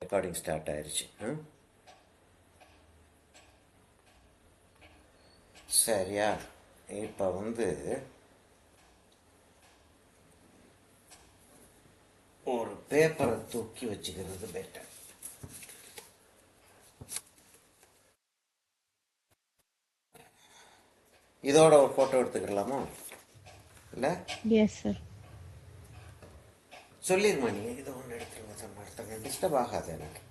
Recording start ஆயிடுச்சு. சரியா? இப்போ ஒரு பேப்பரை தூக்கி வச்சுக்கிறது பெட்டர். இதோட ஒரு ஃபோட்டோ எடுத்துக்கலாமா? இல்லை எஸ் சார். சொல்லிடுமா நீங்கள் இதை ஒன்று எடுத்துருங்க, டிஸ்டர்ப் ஆகாது எனக்கு.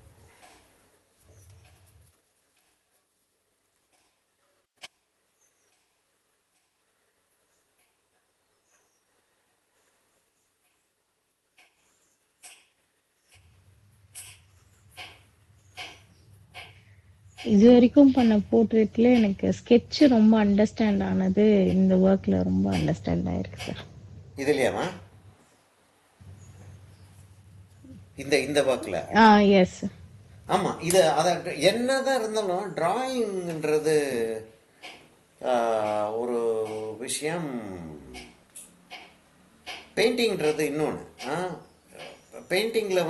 இது வரைக்கும் பண்ண போர்ட்ரேட்ல எனக்கு ஸ்கெட்ச் ரொம்ப அண்டர்ஸ்டாண்ட் ஆனது இந்த ஒர்க்ல ரொம்ப அண்டர்ஸ்டாண்ட் ஆயிருக்கு சார். இதுலையாமா? இந்த ஒர்க்கில்? எஸ். ஆமாம். இது அதை என்னதான் இருந்தாலும் டிராயிங்ன்றது ஒரு விஷயம், பெயிண்டிங்கிறது இன்னொன்று. பெயிண்டிங்கில்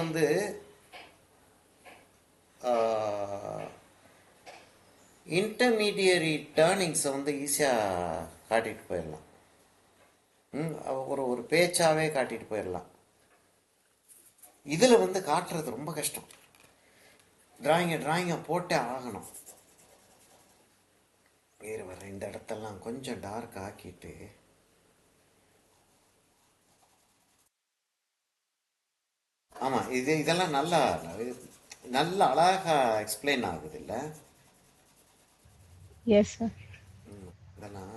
இன்டர்மீடியரி டேர்னிங்ஸை ஈஸியாக காட்டிட்டு போயிடலாம். ஒரு பேச்சாவே காட்டிட்டு போயிடலாம். இதில் காட்டுறது ரொம்ப கஷ்டம். டிராயிங்கை போட்டே ஆகணும். வேறு வர இந்த இடத்தெல்லாம் கொஞ்சம் டார்க் ஆக்கிட்டு, ஆமாம், இதெல்லாம் நல்ல அழகா எக்ஸ்பிளைன் ஆகுது இல்லை? Yes sir. இதெல்லாம்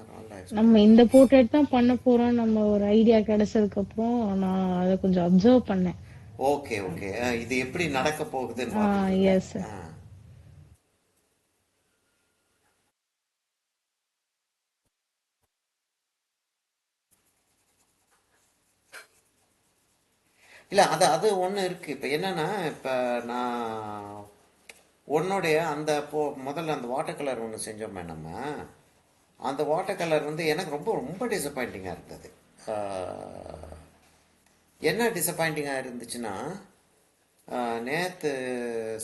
நம்ம இந்த போர்ட்ரேட் தான் பண்ண போறோம், நம்ம ஒரு ஐடியா கிடைச்சதுக்கு அப்புறம் நான் அதை கொஞ்சம் அப்சர்வ் பண்ணேன். ஓகே. இது எப்படி நடக்க போகுதுன்னு பார்த்துருக்கீங்க. Yes sir. இல்லை, அது ஒன்று இருக்குது. இப்போ என்னென்னா, இப்போ நான் உன்னுடைய முதல்ல அந்த வாட்டர் கலர் ஒன்று செஞ்சோமே நம்ம, அந்த வாட்டர் கலர் எனக்கு ரொம்ப ரொம்ப டிசப்பாயிண்டிங்காக இருந்தது. என்ன டிசப்பாயிண்டிங்காக இருந்துச்சுன்னா, நேற்று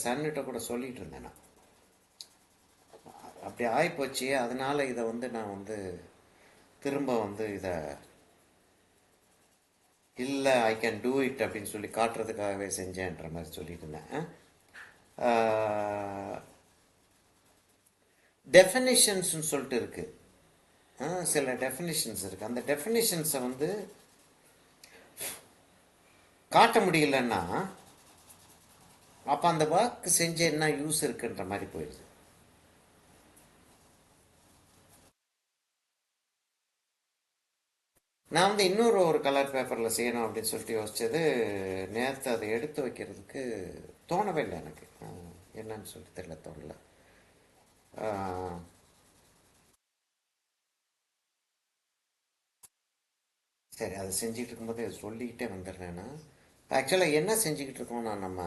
சன்னிட்ட கூட சொல்லிகிட்டு இருந்தேன் நான், அப்படி ஆகிப்போச்சு. அதனால் இதை நான் திரும்ப இதை இல்லை ஐ கேன் டூ இட் அப்படின்னு சொல்லி காட்டுறதுக்காகவே செஞ்சேன்ற மாதிரி சொல்லிட்டு இருந்தேன். டெஃபினிஷன்ஸ்னு சொல்லிட்டு இருக்குது. சில டெஃபினிஷன்ஸ் இருக்குது. அந்த டெஃபினிஷன்ஸை காட்ட முடியலன்னா அப்போ அந்த ஒர்க் செஞ்ச என்ன யூஸ் இருக்குன்ற மாதிரி போயிடுது. நான் இன்னொரு ஒரு கலர் பேப்பரில் செய்யணும் அப்படின்னு சொல்லிட்டு யோசிச்சது. நேற்று அதை எடுத்து வைக்கிறதுக்கு தோணவே இல்லை எனக்கு. என்னன்னு சொல்லி தெரியல, தோணல. சரி, அதை செஞ்சுக்கிட்டு இருக்கும்போது சொல்லிக்கிட்டே வந்துடுறேன்னா, ஆக்சுவலாக என்ன செஞ்சுக்கிட்டு இருக்கோம்னா நம்ம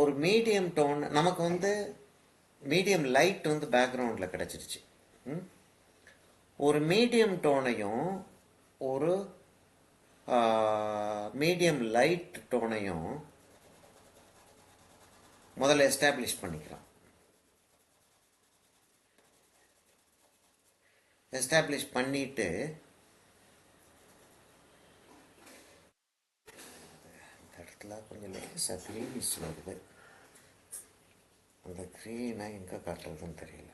ஒரு மீடியம் டோன், நமக்கு மீடியம் லைட் பேக்ரவுண்டில் கிடச்சிருச்சு. ஒரு மீடியம் டோனையும் ஒரு மீடியம் லைட் டோனையும் முதல்ல எஸ்டாப்ளிஷ் பண்ணிக்கலாம். எஸ்டாப்ளிஷ் பண்ணிட்டு இந்த இடத்துல கொஞ்சம் லேசாக க்ரீனிஷ் வருது. அந்த க்ரீனை எங்கே காட்டுறதுன்னு தெரியல.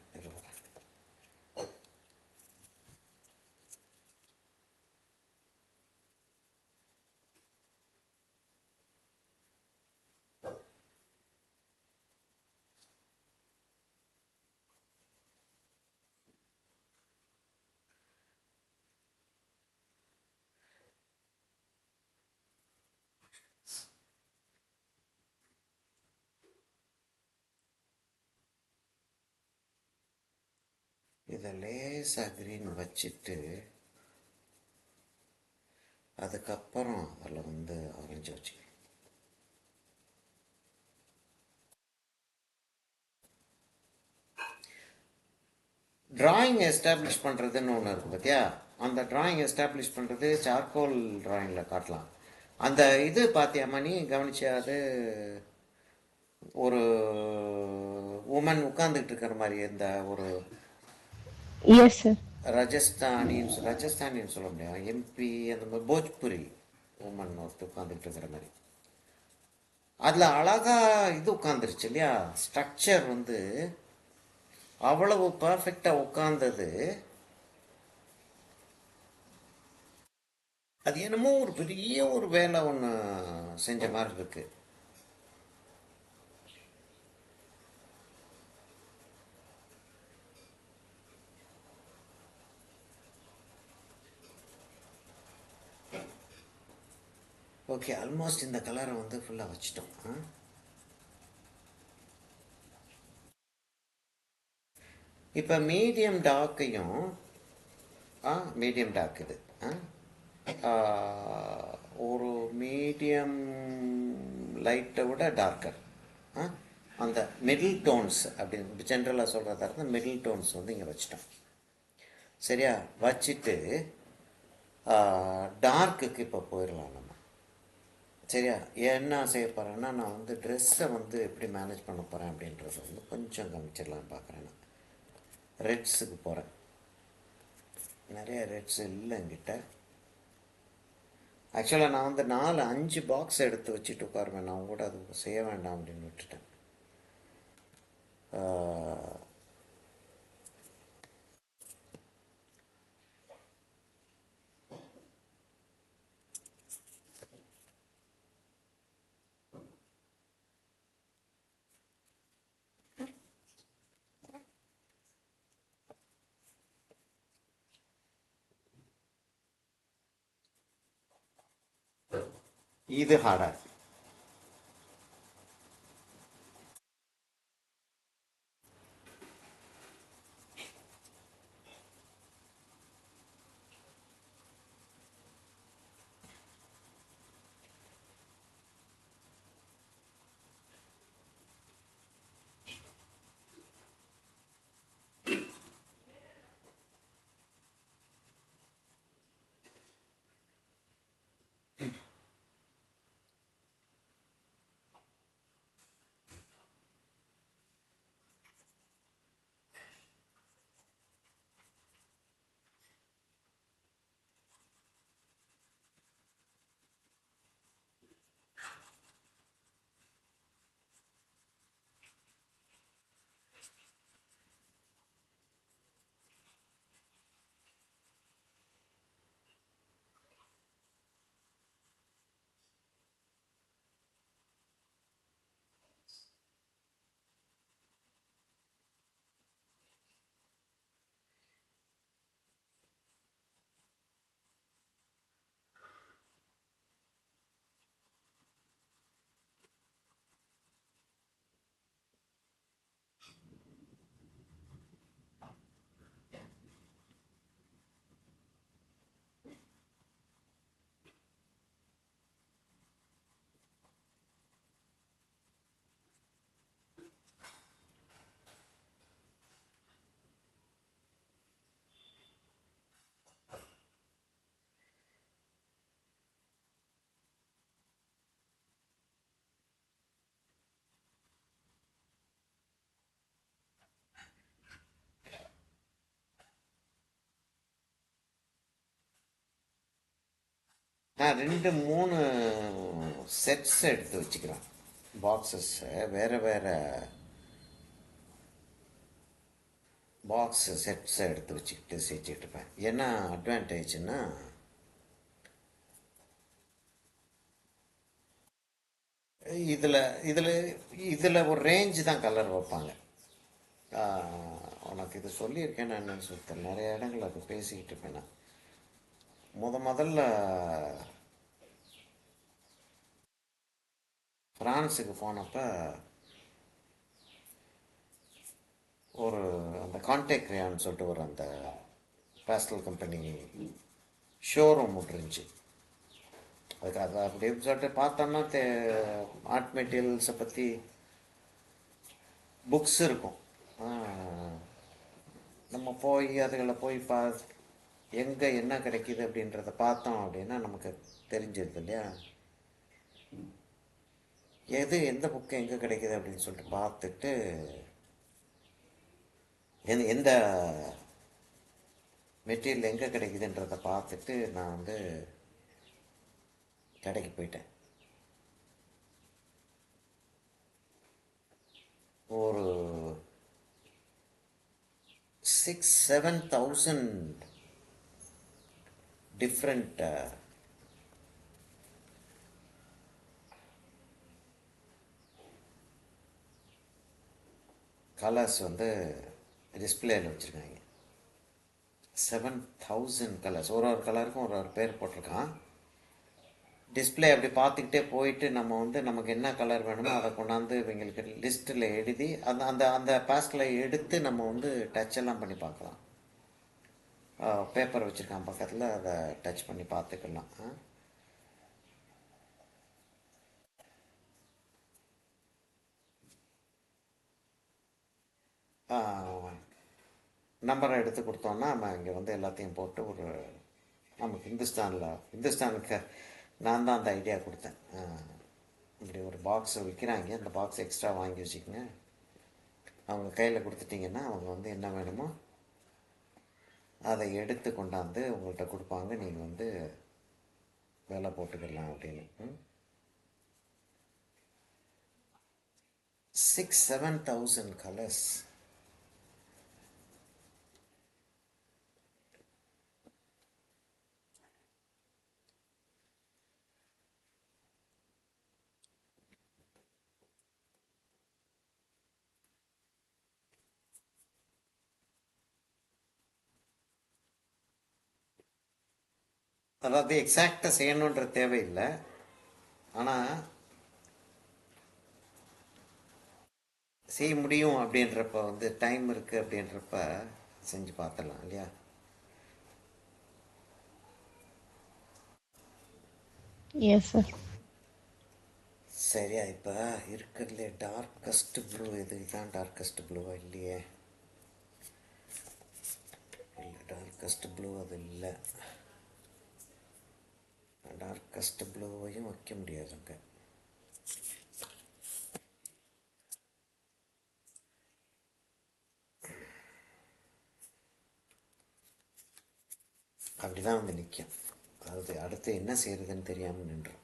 இதை லேசாக க்ரீன் வச்சுட்டு அதுக்கப்புறம் அதில் ஆரஞ்சு வச்சுக்கலாம். டிராயிங் எஸ்டாப்ளிஷ் பண்ணுறதுன்னு ஒன்று இருக்குது பார்த்தியா, அந்த டிராயிங் எஸ்டாப்ளிஷ் பண்ணுறது சார்கோல் டிராயிங்கில் காட்டலாம். அந்த இது பார்த்தியாம்மா, நீ கவனிச்சியா? அது ஒரு உமன் உட்காந்துக்கிட்டு இருக்கிற மாதிரி இந்த ஒரு எஸ் சார். ராஜஸ்தானின்னு சொல்ல முடியாது, எம்பி அந்த மாதிரி போஜ்புரி உமன் ஒருத்தர் உட்காந்துக்கிட்டு இருக்கிற மாதிரி. அதில் அழகா இது உட்காந்துருச்சு இல்லையா, ஸ்ட்ரக்சர் வந்து அவ்வளவு பர்ஃபெக்டாக உட்கார்ந்தது. அது என்னமோ ஒரு பெரிய ஒரு வேலை ஒன்று செஞ்ச மாதிரி இருக்கு. ஓகே, ஆல்மோஸ்ட் இந்த கலரை வந்து ஃபுல்லாக வச்சிட்டோம். இப்போ மீடியம் டார்க்கையும் மீடியம் டார்க் இது ஒரு மீடியம் லைட்டை விட டார்க்கர், அந்த மிடில் டோன்ஸ் அப்படின்னு ஜென்ரலாக சொல்கிறதா இருந்தால் மிடில் டோன்ஸ் வந்து இங்கே வச்சிட்டோம். சரியா, வச்சுட்டு டார்க்குக்கு இப்போ போயிடலாம் நம்ம. சரியா, என்ன செய்ய போகிறேன்னா, நான் வந்து ட்ரெஸ்ஸை வந்து எப்படி மேனேஜ் பண்ண போகிறேன் அப்படின்றத வந்து கொஞ்சம் கவனிச்சிடலான்னு பார்க்குறேன். நான் ரெட்ஸுக்கு போகிறேன். நிறைய ரெட்ஸ் இல்லை என்கிட்ட. ஆக்சுவலாக நான் வந்து 4-5 பாக்ஸ் எடுத்து வச்சுட்டு உட்காருவேன். நான் கூட அது செய்ய வேண்டாம் அப்படின்னு விட்டுட்டேன். இது ஹார்டாக இருக்கு. நான் 2-3 செட்ஸ் எடுத்து வச்சுக்கிறேன். பாக்ஸஸ்ஸை வேறு வேறு பாக்ஸ் செட்ஸை எடுத்து வச்சுக்கிட்டு செஞ்சுட்டு இருப்பேன். என்ன அட்வான்டேஜ்னா, இதில் இதில் இதில் ஒரு ரேஞ்சு தான் கலர் வைப்பாங்க. உனக்கு இது சொல்லியிருக்கேன் நான், என்னன்னு சொல்லிட்டேன். நிறைய இடங்கள் அது பேசிக்கிட்டு இருப்பேன். நான் முதல்ல ஃப்ரான்ஸுக்கு போனப்போ ஒரு அந்த கான்டேக்ட் ரேயான்னு சொல்லிட்டு ஒரு அந்த பேஸ்டல் கம்பெனி ஷோரூம் இருந்துச்சு. அதுக்கு அது அப்படின்னு சொல்லிட்டு பார்த்தோன்னா ஆர்ட் மெட்டீரியல்ஸை பற்றி புக்ஸ் இருக்கும். நம்ம போய் அதுகளை போய் எங்கே என்ன கிடைக்கிது அப்படின்றத பார்த்தோம் அப்படின்னா நமக்கு தெரிஞ்சிருது இல்லையா. எந்த புக்கு எங்கே கிடைக்கிது அப்படின்னு சொல்லிட்டு பார்த்துட்டு எந்த மெட்டீரியல் எங்கே கிடைக்குதுன்றதை பார்த்துட்டு நான் வந்து கடைக்கு போயிட்டேன். ஒரு 6,000-7,000 டிஃப்ரெண்ட் கலர்ஸ் வந்து டிஸ்பிளேயில் வச்சுருக்காங்க. 7,000 கலர்ஸ். ஒரு கலருக்கும் ஒரு பேர் போட்டிருக்கான். டிஸ்பிளே அப்படி பார்த்துக்கிட்டே போயிட்டு நம்ம வந்து நமக்கு என்ன கலர் வேணுமோ அதை கொண்டாந்து இவங்களுக்கு லிஸ்ட்டில் எழுதி அந்த அந்த அந்த பேஸ்கில் எடுத்து நம்ம வந்து டச் எல்லாம் பண்ணி பார்க்கலாம். பேப்பர் வச்சுருக்கான் பக்கத்தில், அதை டச் பண்ணி பார்த்துக்கலாம். நம்பரை எடுத்து கொடுத்தோன்னா நம்ம இங்கே வந்து எல்லாத்தையும் போட்டு நமக்கு ஹிந்துஸ்தானுக்கு நான் தான் அந்த ஐடியா கொடுத்தேன். இப்படி ஒரு பாக்ஸை விற்கிறாங்க, அந்த பாக்ஸ் எக்ஸ்ட்ரா வாங்கி வச்சுக்கோங்க. அவங்க கையில் கொடுத்துட்டிங்கன்னா அவங்க வந்து என்ன வேணுமோ அதை எடுத்து கொண்டாந்து உங்கள்கிட்ட கொடுப்பாங்க. நீங்கள் வந்து விலை போட்டுக்கலாம் அப்படின்னு. 6,000-7,000 கலர்ஸ். அதாவது எக்ஸாக்டாக செய்யணுன்ற தேவையில்லை, ஆனால் செய்ய முடியும் அப்படின்றப்ப வந்து டைம் இருக்குது அப்படின்றப்ப செஞ்சு பார்த்துடலாம் இல்லையா. Yes sir. சரியா, இப்போ இருக்கிறதுலே டார்க்கஸ்ட் ப்ளூ இதுதான். டார்க்கஸ்ட் ப்ளூவா இல்லையே, இல்லை டார்க்கஸ்ட் ப்ளூ அது இல்லை. டார்க்கஸ்ட் ப்ளூவையும் வைக்க முடியாதுங்க. அப்படிதான் வந்து நிற்கும். அதாவது அடுத்து என்ன செய்யறதுன்னு தெரியாமல் நின்றோம்.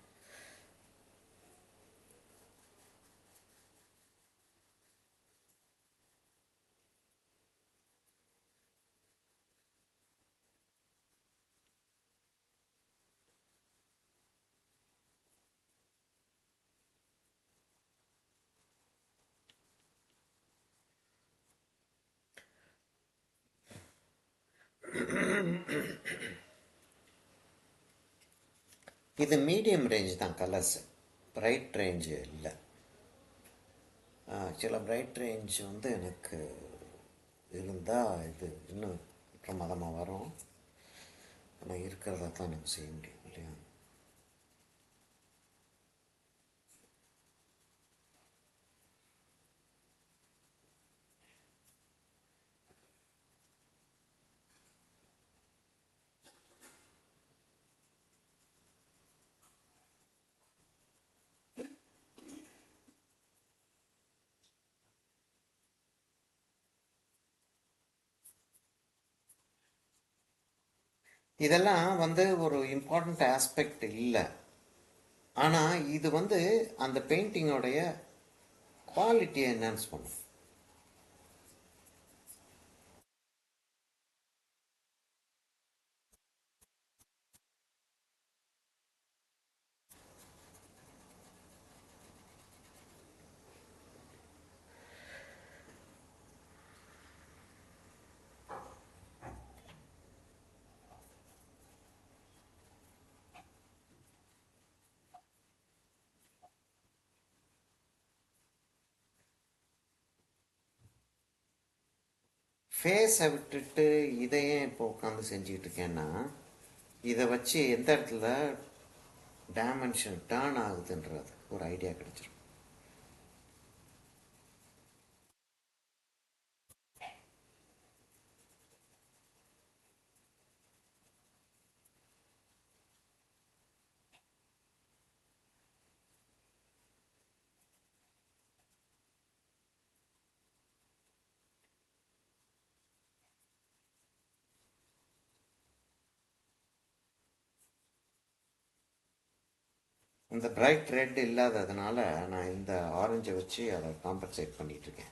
இது மீடியம் ரேஞ்ச் தான் கலர்ஸ், பிரைட் ரேஞ்சு இல்லை. சில பிரைட் ரேஞ்ச் வந்து எனக்கு இருந்தால் இது இன்னும் பிரமாதமாக வரும். ஆனால் இருக்கிறதா தான் நம்ம செய்ய முடியும் இல்லையா. இதெல்லாம் வந்து ஒரு இம்பார்ட்டண்ட் ஆஸ்பெக்ட் இல்லை, ஆனால் இது வந்து அந்த பெயிண்டிங்கோடைய குவாலிட்டியை என்ஹான்ஸ் பண்ணும். ஃபேஸை விட்டுட்டு இதையே இப்போ உட்காந்து செஞ்சுக்கிட்டு இருக்கேன்னா இதை வச்சு எந்த இடத்துல டைமென்ஷன் டேர்ன் ஆகுதுன்றது ஒரு ஐடியா கிடைச்சிரும். இந்த பிரைட் ரெட் இல்லாததுனால நான் இந்த ஆரஞ்சை வச்சு அதை காம்பன்சேட் பண்ணிட்டு இருக்கேன்.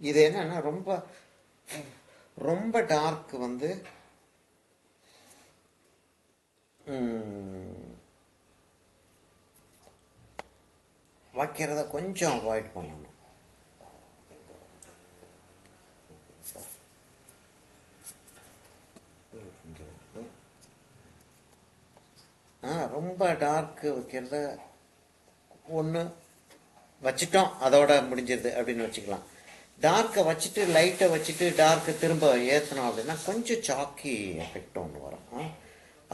இது என்னன்னா ரொம்ப ரொம்ப டார்க் வந்து வைக்கிறத கொஞ்சம் அவாய்ட் பண்ணணும். ரொம்ப டார்க் வைக்கிறத ஒன்று வச்சிட்டோம் அதோட முடிஞ்சிருது அப்படின்னு வச்சுக்கலாம். டார்க்கை வச்சுட்டு லைட்டை வச்சுட்டு டார்க்கை திரும்ப ஏற்றணும் அப்படின்னா கொஞ்சம் சாக்கி எஃபெக்ட் ஒன்று வரும்.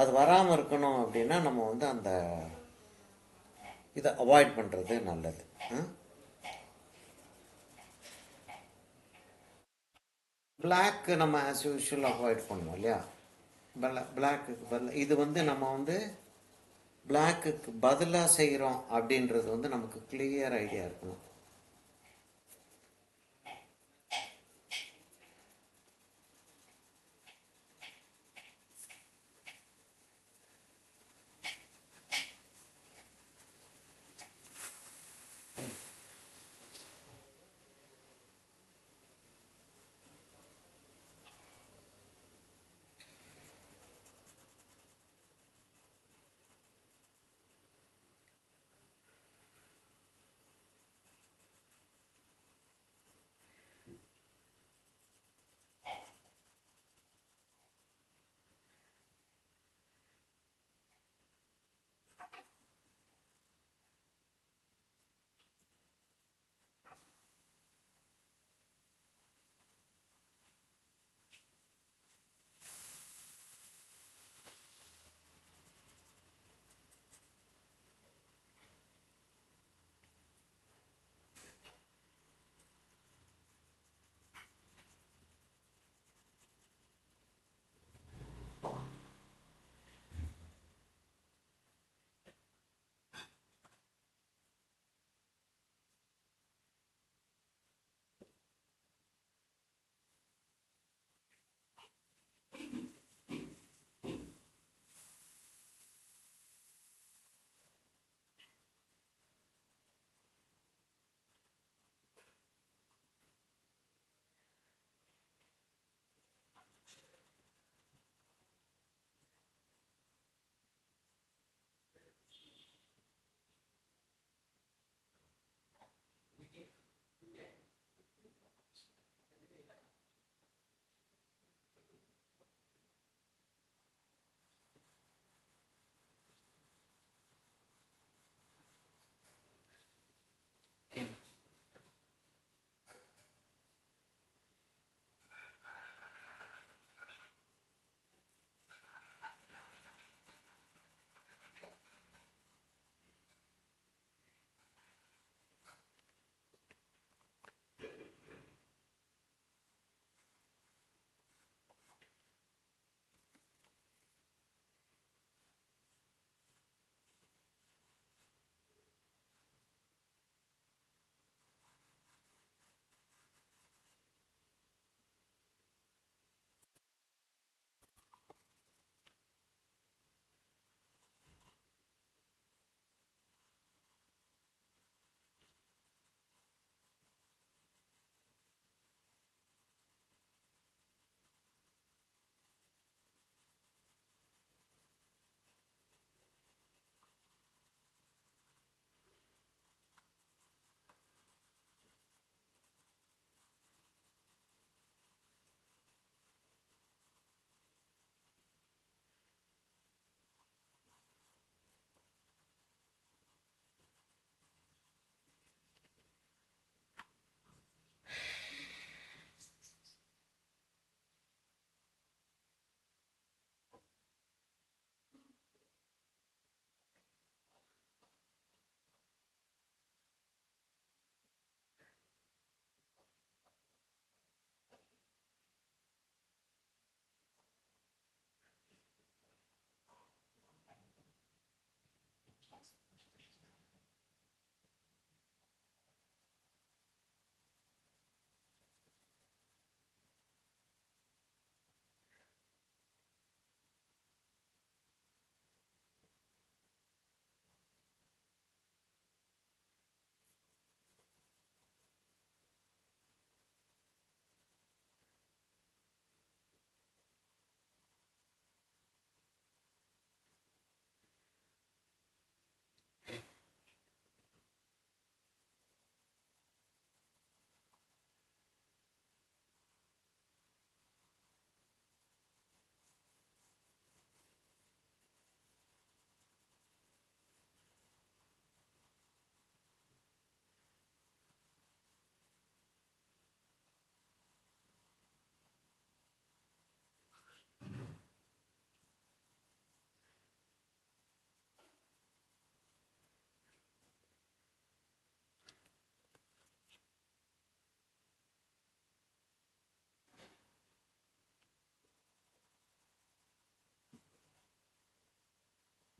அது வராமல் இருக்கணும் அப்படின்னா நம்ம வந்து அந்த இதை அவாய்ட் பண்ணுறது நல்லது. பிளாக் நம்ம ஆஸ் யூஷுவல் அவாய்ட் பண்ணுவோம் இல்லையா. பிளாக்குக்கு பதில் இது வந்து நம்ம வந்து பிளாக்குக்கு பதிலாக செய்கிறோம் அப்படின்றது வந்து நமக்கு கிளியர் ஐடியா இருக்கணும்.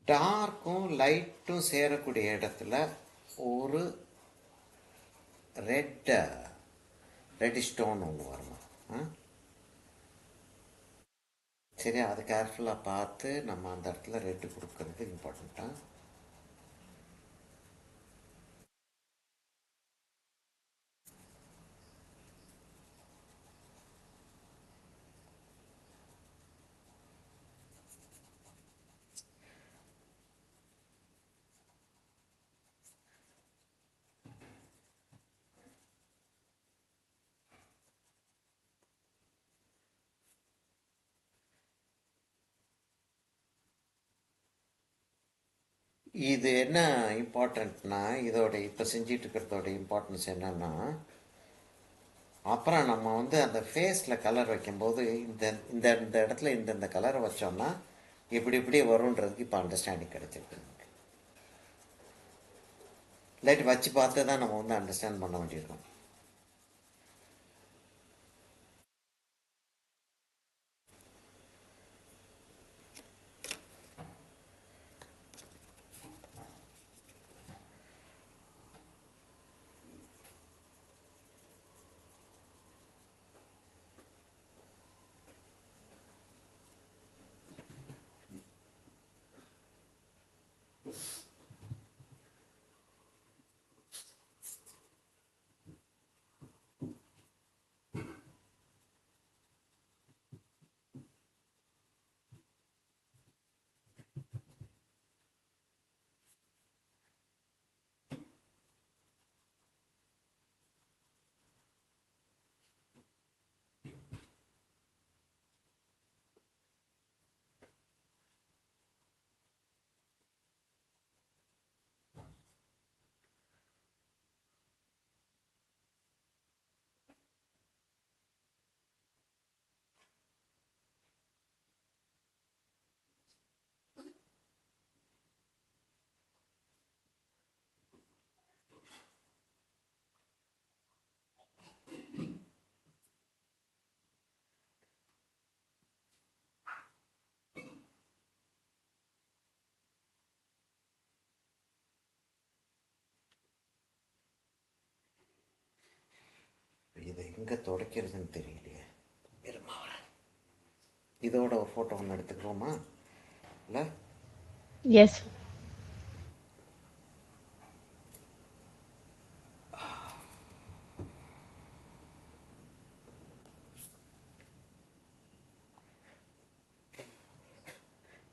டார்க்கும் லைட்டும் சேரக்கூடிய இடத்துல ஒரு ரெட் ரெட் ஸ்டோன் ஒன்று வரணும். சரி, அது கேர்ஃபுல்லாக பார்த்து நம்ம அந்த இடத்துல ரெட்டு கொடுக்கறது இம்பார்ட்டண்ட்டாக. இது என்ன இம்பார்ட்டண்ட்னா, இதோட இப்போ செஞ்சிட்டு இருக்கிறதோட இம்பார்ட்டன்ஸ் என்னன்னா, அப்புறம் நம்ம வந்து அந்த ஃபேஸில் கலர் வைக்கும்போது இந்த இந்த இந்த இடத்துல இந்த கலரை வச்சோம்னா இப்படி இப்படி வரும்ன்றதுக்கு இப்போ அண்டர்ஸ்டாண்டிங் கிடைச்சிருக்கு. இல்லாட்டி வச்சு பார்த்து தான் நம்ம வந்து அண்டர்ஸ்டாண்ட் பண்ண வேண்டியிருக்கோம். இதை எங்கே துடைக்கிறதுன்னு தெரியலையே. இருமா வரேன். இதோட ஒரு ஃபோட்டோ ஒன்று எடுத்துக்கிறோமா? இல்லை, எஸ்.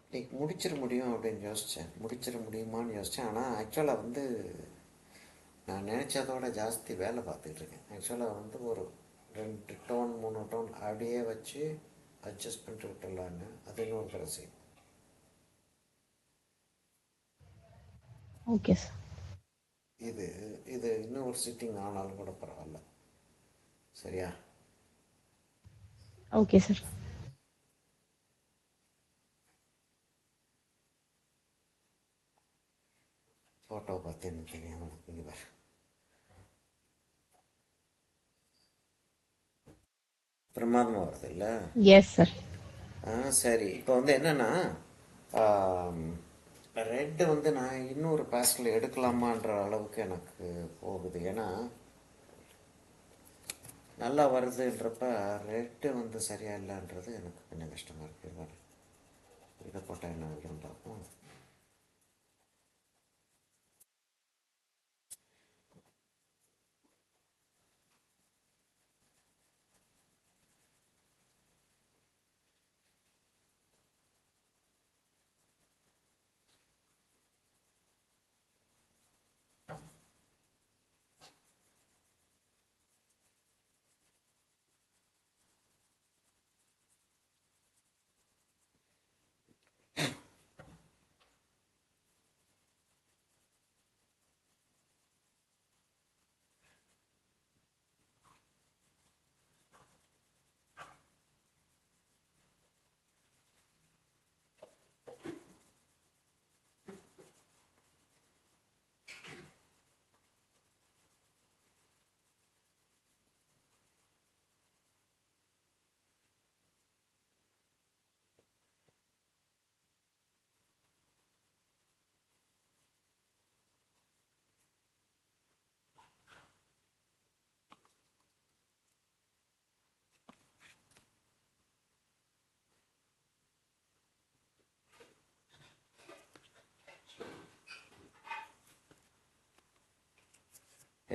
இன்னைக்கு முடிச்சிட முடியும் அப்படின்னு யோசித்தேன். முடிச்சிட முடியுமான்னு யோசித்தேன். ஆனால் ஆக்சுவலாக வந்து நான் நினச்சதோட ஜாஸ்தி வேலை பார்த்துக்கிட்டு இருக்கேன். ஆக்சுவலாக வந்து ஒரு 2 டோன் 3 டோன் அப்படியே வச்சு அட்ஜஸ்ட் பண்ணிட்டு விட்டுடலான்னு அது இன்னொரு தடவை செய்யும். Okay sir. இது இது இன்னும் ஒரு சிட்டிங் ஆனாலும் கூட பரவாயில்ல. சரியா? Okay sir. ஃபோட்டோ பார்த்து என்ன தெரியும் உனக்கு? இங்கே பாரு, பிரமாதமாக வருது இல்லை? Yes sir. சரி, இப்போ வந்து என்னென்னா ரெட்டு வந்து நான் இன்னொரு பேஸ்டில் எடுக்கலாமான்ற அளவுக்கு எனக்கு போகுது. ஏன்னா நல்லா வருதுன்றப்ப ரெட்டு வந்து சரியாக இல்லைன்றது எனக்கு கொஞ்சம் கஷ்டமாக இருக்குது. இதை போட்டால் என்ன ஆகுதுன்னு பார்ப்போம்.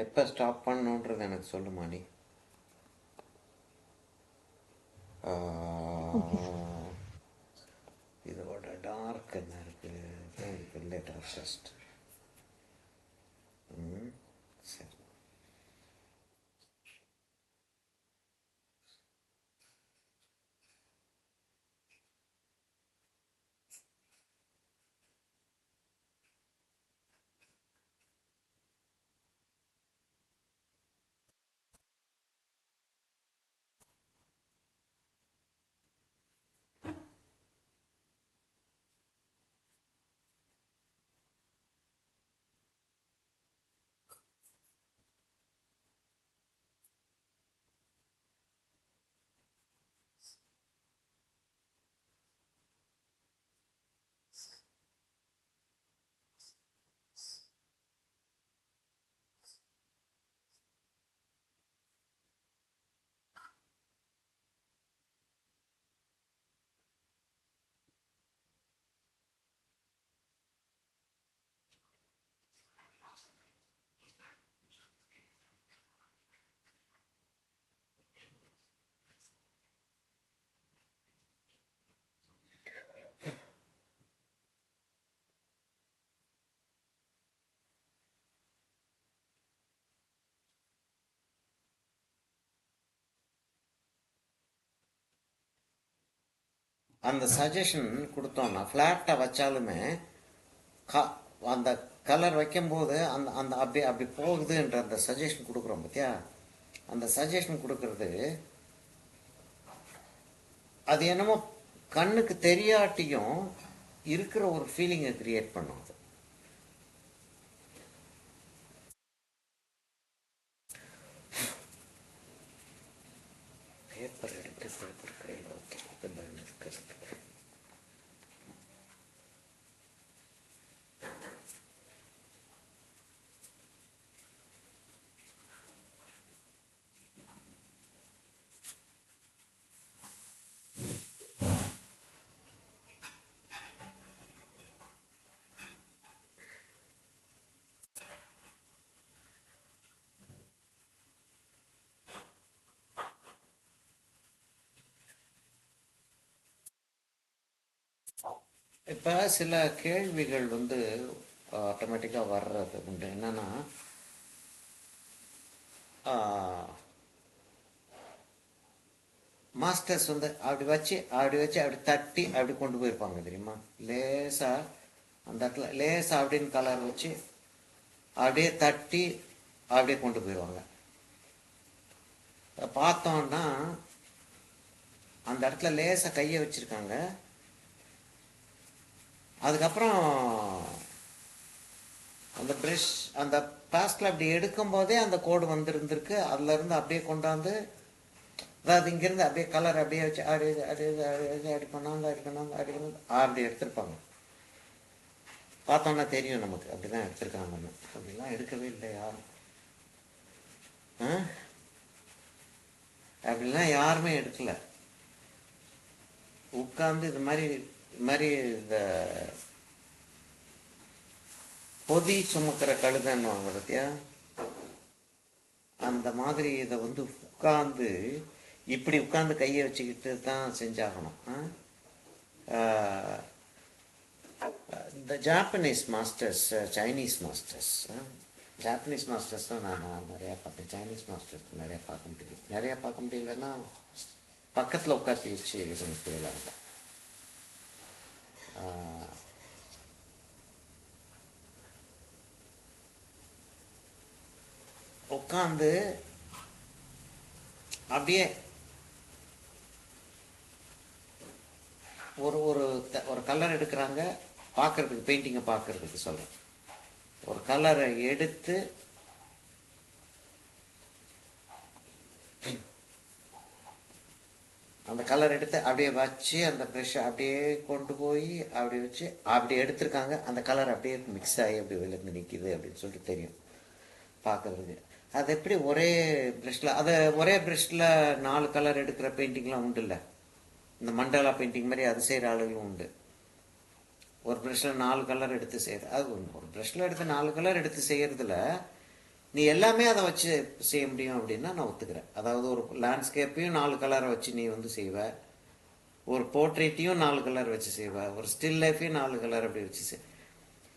எப்போ ஸ்டாப் பண்ணணுன்றது எனக்கு சொல்லுமா நீ. Okay sir. இதோட டார்க் என்ன இருக்குது லேட்டர் ஃபர்ஸ்ட். சரி. அந்த சஜஷன் கொடுத்தோம்னா ஃப்ளாட்டாக வச்சாலுமே கா அந்த கலர் வைக்கும்போது அந்த அந்த அப்படி அப்படி போகுதுன்ற அந்த சஜஷன் கொடுக்குறோம் பார்த்தியா. அந்த சஜஷன் கொடுக்கறது அது என்னமோ கண்ணுக்கு தெரியாட்டியும் இருக்கிற ஒரு ஃபீலிங்கை கிரியேட் பண்ணும் அது. பேப்பர் எடுத்து பேப்பர் கையில் இருக்கிறது. இப்போ சில கேள்விகள் ஆட்டோமேட்டிக்காக வர்றது உண்டு. என்னன்னா மாஸ்டர்ஸ் அப்படி தட்டி அப்படி கொண்டு போயிருப்பாங்க தெரியுமா. லேசாக அந்த இடத்துல லேசாக அப்படின்னு கலர் வச்சு அப்படியே தட்டி அப்படியே கொண்டு போயிடுவாங்க. பார்த்தோன்னா அந்த இடத்துல லேசாக கையை வச்சுருக்காங்க. அதுக்கப்புறம் அந்த ப்ரெஷ் அந்த பாஸ்டில் அப்படி எடுக்கும்போதே அந்த கோடு வந்துருந்துருக்கு. அதுலேருந்து அப்படியே கொண்டாந்து அதாவது இங்கேருந்து அப்படியே கலர் அப்படியே வச்சு அப்படி பண்ணாங்க அப்படி எடுத்திருப்பாங்க. பார்த்தோன்னா தெரியும் நமக்கு அப்படி தான் எடுத்திருக்காங்கன்னு. அப்படிலாம் எடுக்கவே இல்லை யாரும். அப்படிலாம் யாருமே எடுக்கலை. உட்காந்து இது மாதிரி இந்த பொதி சுமக்கிற கழுதைன்னுவாங்க பார்த்தியா. அந்த மாதிரி இதை உட்காந்து இப்படி உட்காந்து கையை வச்சுக்கிட்டு தான் செஞ்சாகணும். இந்த Japanese masters Chinese masters Japanese masters தான் நான் நிறையா பார்த்தேன். சைனீஸ் மாஸ்டர்ஸ் நிறையா பார்க்க முடியலன்னா பக்கத்தில் உட்காந்து வச்சு எனக்கு விளையாட உட்காந்து அப்படியே ஒரு கலர் எடுக்கிறாங்க. பார்க்கறதுக்கு பெயிண்டிங்கை பார்க்கறதுக்கு சொல்கிறேன். ஒரு கலரை எடுத்து அந்த கலர் எடுத்து அப்படியே வச்சு அந்த ப்ரெஷ்ஷை அப்படியே கொண்டு போய் அப்படி வச்சு அப்படி எடுத்திருக்காங்க. அந்த கலர் அப்படியே மிக்ஸ் ஆகி அப்படி விழுந்து நிற்கிது அப்படின்னு சொல்லிட்டு தெரியும் பார்க்கறதுக்கு. அது எப்படி ஒரே ப்ரெஷ்ஷில் 4 கலர் எடுக்கிற பெயிண்டிங்லாம் உண்டு இல்லை. இந்த மண்டலா பெயிண்டிங் மாதிரி அது செய்கிற ஆளுகளும் உண்டு. ஒரு ப்ரெஷ்ஷில் 4 கலர் எடுத்து செய்கிறது. அது ஒரு ப்ரெஷ்ஷில் எடுத்து 4 கலர் எடுத்து செய்கிறதுல நீ எல்லாமே அதை வச்சு செய்ய முடியும் அப்படின்னா நான் ஒத்துக்கிறேன். அதாவது ஒரு லேண்ட்ஸ்கேப்பையும் 4 கலரை வச்சு நீ வந்து செய்வ, ஒரு போர்ட்ரேட்டையும் 4 கலர் வச்சு செய்வ, ஒரு ஸ்டில் லைஃபையும் 4 கலர் அப்படி வச்சு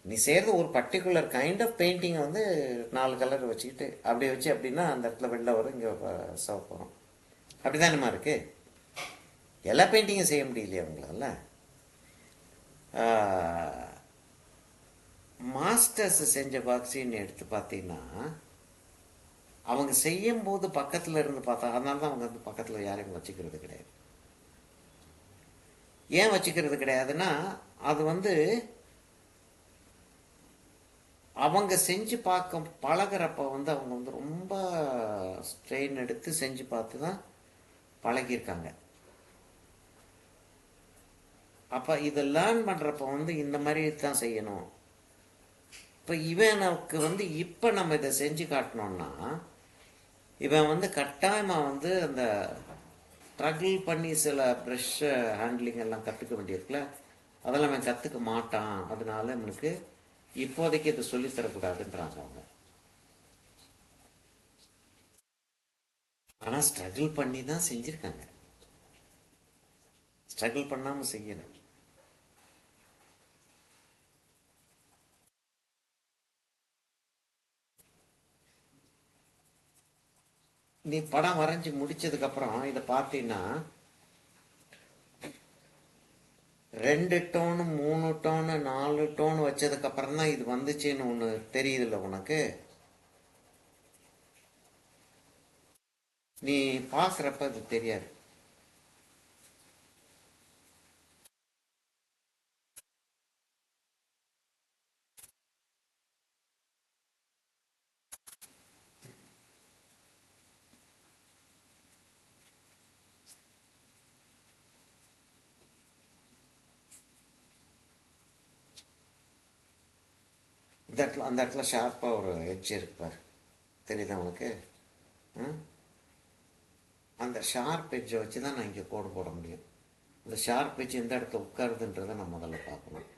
நீ செய்கிறது ஒரு பர்டிகுலர் கைண்ட் ஆஃப் பெயிண்டிங்கை வந்து 4 கலர் வச்சுக்கிட்டு அப்படி வச்சு அப்படின்னா அந்த இடத்துல வெளில வரும், இங்கே சிவப்பு வரும். அப்படி தானேம்மா இருக்கு. எல்லா பெயிண்டிங்கும் செய்ய முடியலையே அவங்களால. மாஸ்டர்ஸ் செஞ்ச பாக்ஸின்னு எடுத்து பார்த்தீங்கன்னா அவங்க செய்யும்போது பக்கத்தில் இருந்து பார்த்தா, அதனால தான் அவங்க வந்து பக்கத்தில் யாரையும் வச்சுக்கிறது கிடையாது. ஏன் வச்சுக்கிறது கிடையாதுன்னா அது வந்து அவங்க செஞ்சு பார்க்க பழகிறப்ப வந்து அவங்க வந்து ரொம்ப ஸ்ட்ரெயின் எடுத்து செஞ்சு பார்த்து தான் பழகியிருக்காங்க. அப்போ இதை லேர்ன் பண்ணுறப்ப வந்து இந்த மாதிரி தான் செய்யணும். இப்போ இவனுக்கு வந்து இப்போ நம்ம இதை செஞ்சு காட்டினோம்னா இவன் வந்து கட்டாயமாக வந்து அந்த ஸ்ட்ரகிள் பண்ணி சில ப்ரெஷ் ஹேண்ட்லிங் எல்லாம் கற்றுக்க வேண்டியிருக்குல்ல, அதெல்லாம் அவன் கற்றுக்க மாட்டான். அதனால இவனுக்கு இப்போதைக்கு இதை சொல்லித்தரக்கூடாதுன்றாங்க அவங்க. ஆனால் ஸ்ட்ரகிள் பண்ணி தான் செஞ்சுருக்காங்க, ஸ்ட்ரகிள் பண்ணாமல் செய்யலை. நீ படம் வரைஞ்சி முடிச்சதுக்கப்புறம் இதை பார்த்தீங்கன்னா 2 டோனு 3 டோனு 4 டோன் வச்சதுக்கப்புறம் தான் இது வந்துச்சுன்னு ஒன்று தெரியுதுல்ல உனக்கு. நீ பார்க்குறப்ப அது தெரியாது. இந்த இடத்துல அந்த இடத்துல ஷார்ப்பாக ஒரு எட்ஜ் இருக்குப்பார், தெரியுதா உனக்கு? அந்த ஷார்ப் எட்ஜை வச்சு தான் நான் இங்கே கோடு போட முடியும். இந்த ஷார்ப் எட்ஜ் எந்த இடத்துல உட்காருதுன்றதை நான் முதல்ல பார்க்கணும்.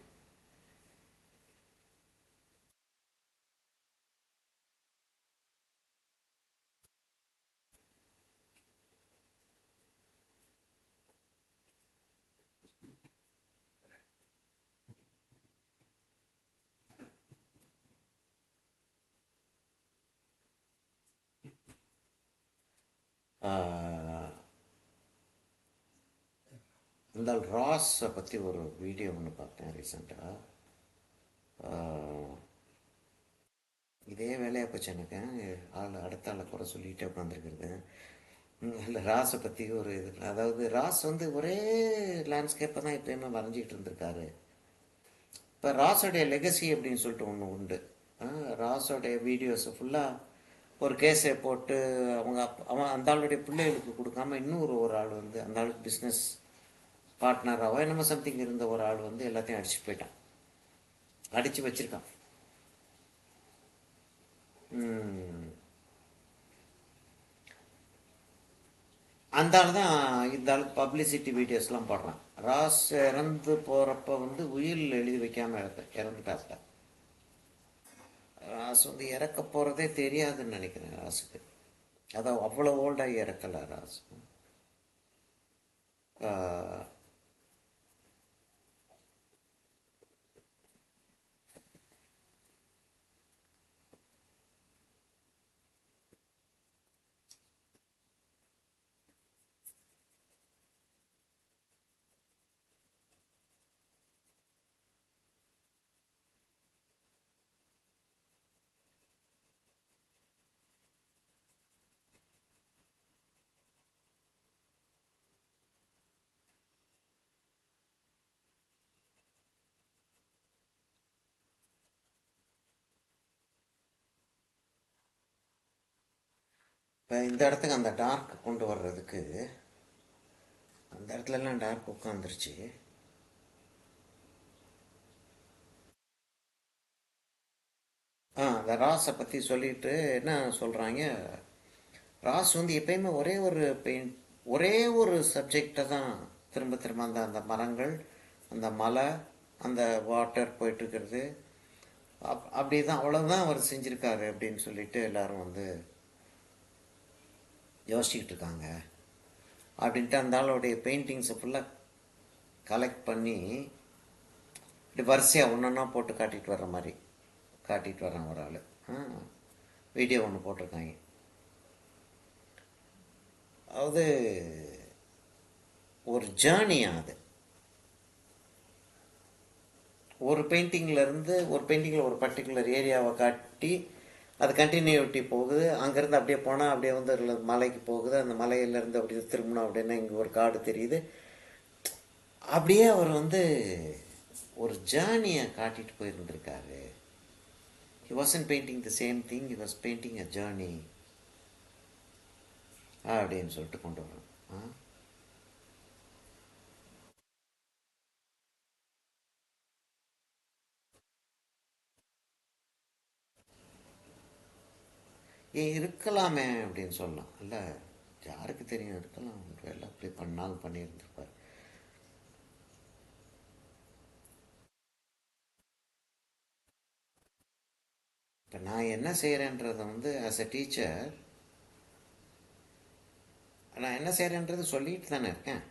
இந்த ராஸை பற்றி ஒரு வீடியோ ஒன்று பார்த்தேன் ரீசெண்டாக. இதே வேலையாக போச்சு எனக்கு. அடுத்த ஆளை கூட சொல்லிகிட்டே உட்காந்துருக்குறது. இல்லை, ராஸை பற்றி ஒரு இது, அதாவது ராஸ் வந்து ஒரே லேண்ட்ஸ்கேப்பை தான் எப்பயுமே வரைஞ்சிக்கிட்டு இருந்திருக்காரு. இப்போ ராஸோடைய லெகசி அப்படின்னு சொல்லிட்டு ஒன்று உண்டு. ராஸோடைய வீடியோஸை ஃபுல்லாக ஒரு கேஸை போட்டு அவன் அந்த ஆளுடைய பிள்ளைகளுக்கு கொடுக்காம இன்னொரு ஆள் வந்து அந்த ஆளுக்கு பிஸ்னஸ் பார்ட்னராகவோ என்னமோ சம்திங் இருந்த ஒரு ஆள் வந்து எல்லாத்தையும் அடிச்சுட்டு போயிட்டான், அடித்து வச்சிருக்கான். அந்த ஆள் தான் இந்த ஆளுக்கு பப்ளிசிட்டி வீடியோஸ்லாம் போடுறான். ராஸ் இறந்து போகிறப்ப வந்து உயில் எழுதி வைக்காமல் இறந்துட்டாப்ல. ராஸ் வந்து இறக்க போகிறதே தெரியாதுன்னு நினைக்கிறேன் ராஸுக்கு. அதான் அவ்வளோ ஓல்டாகி இறக்கலை ராஸ். இப்போ இந்த இடத்துக்கு அந்த டார்க் கொண்டு வர்றதுக்கு அந்த இடத்துலலாம் டார்க் உட்காந்துருச்சு. அந்த ராஸை பற்றி சொல்லிட்டு என்ன சொல்கிறாங்க, ராஸ் வந்து எப்பயுமே ஒரே ஒரு சப்ஜெக்டை தான் திரும்ப திரும்ப அந்த அந்த மரங்கள், அந்த மலை, அந்த வாட்டர் போயிட்டுருக்கிறது, அப்படி தான் அவ்வளோதான் அவர் செஞ்சுருக்காரு அப்படின்னு சொல்லிட்டு எல்லாரும் வந்து யோசிச்சுக்கிட்டு இருக்காங்க. அப்படின்ட்டு அந்த ஆளுடைய பெயிண்டிங்ஸை ஃபுல்லாக கலெக்ட் பண்ணி இப்படி வரிசையாக ஒன்றா போட்டு காட்டிட்டு வர்ற மாதிரி காட்டிட்டு வர்றான் ஒரு ஆள். வீடியோ ஒன்று போட்டிருக்காங்க. அதாவது ஒரு ஜேர்னியா அது. ஒரு பெயிண்டிங்கில் ஒரு பர்டிகுலர் ஏரியாவை காட்டி அது கண்டினியூட்டி போகுது. அங்கேருந்து அப்படியே போனால் அப்படியே வந்து அதில் மலைக்கு போகுது. அந்த மலையிலேருந்து அப்படியே திரும்பினோம் அப்படின்னா இங்கே ஒரு காடு தெரியுது. அப்படியே அவர் வந்து ஒரு ஜேர்னியை காட்டிட்டு போயிருந்திருக்காரு. He wasn't painting the same thing, he was painting a journey அப்படின்னு சொல்லிட்டு கொண்டு வரோம். ஏன் இருக்கலாமே அப்படின்னு சொல்லலாம். இல்லை, யாருக்கு தெரியும், இருக்கலாம். எல்லாம் அப்படி பண்ணாலும் பண்ணியிருந்திருப்பார். இப்போ நான் என்ன செய்கிறேன்றதை வந்து ஆஸ் எ டீச்சர் நான் என்ன செய்கிறேன்றது சொல்லிட்டு தானே இருக்கேன்.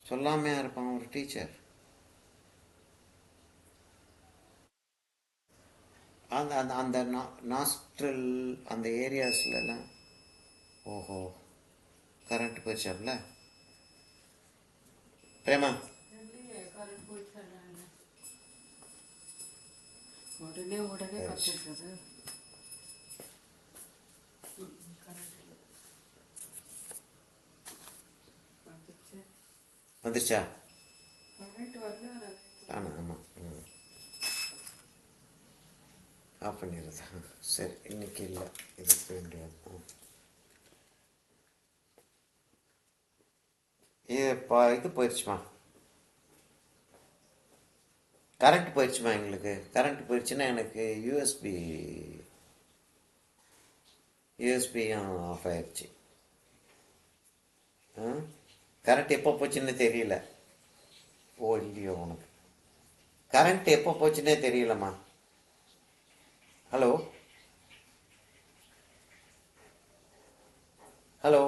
சொல்லாமையா இருப்பான் ஒரு டீச்சர்? அந்த அந்த அந்த நாஸ்ட்ரல் அந்த ஏரியாஸ்லாம். ஓஹோ, கரண்ட் போயிடுச்சாப்ல. பிரேமா, உடனே உடனே கத்துறது. வந்துருச்சா? கரெக்ட் வரல. ஆமாம் ஆமாம். ஆஃப் பண்ணிடுறதா? சரி, இன்னைக்கு இல்லை, இது போக முடியாது. இது போயிடுச்சுமா, கரண்ட் போயிடுச்சுமா. எங்களுக்கு கரண்ட் போயிடுச்சுன்னா எனக்கு யூஎஸ்பியும் ஆஃப் ஆயிடுச்சு. கரண்ட் எப்போ போச்சுன்னு தெரியல. ஓ இல்லையோ, உனக்கு கரண்ட் எப்போ போச்சுன்னே தெரியலம்மா. Hello hello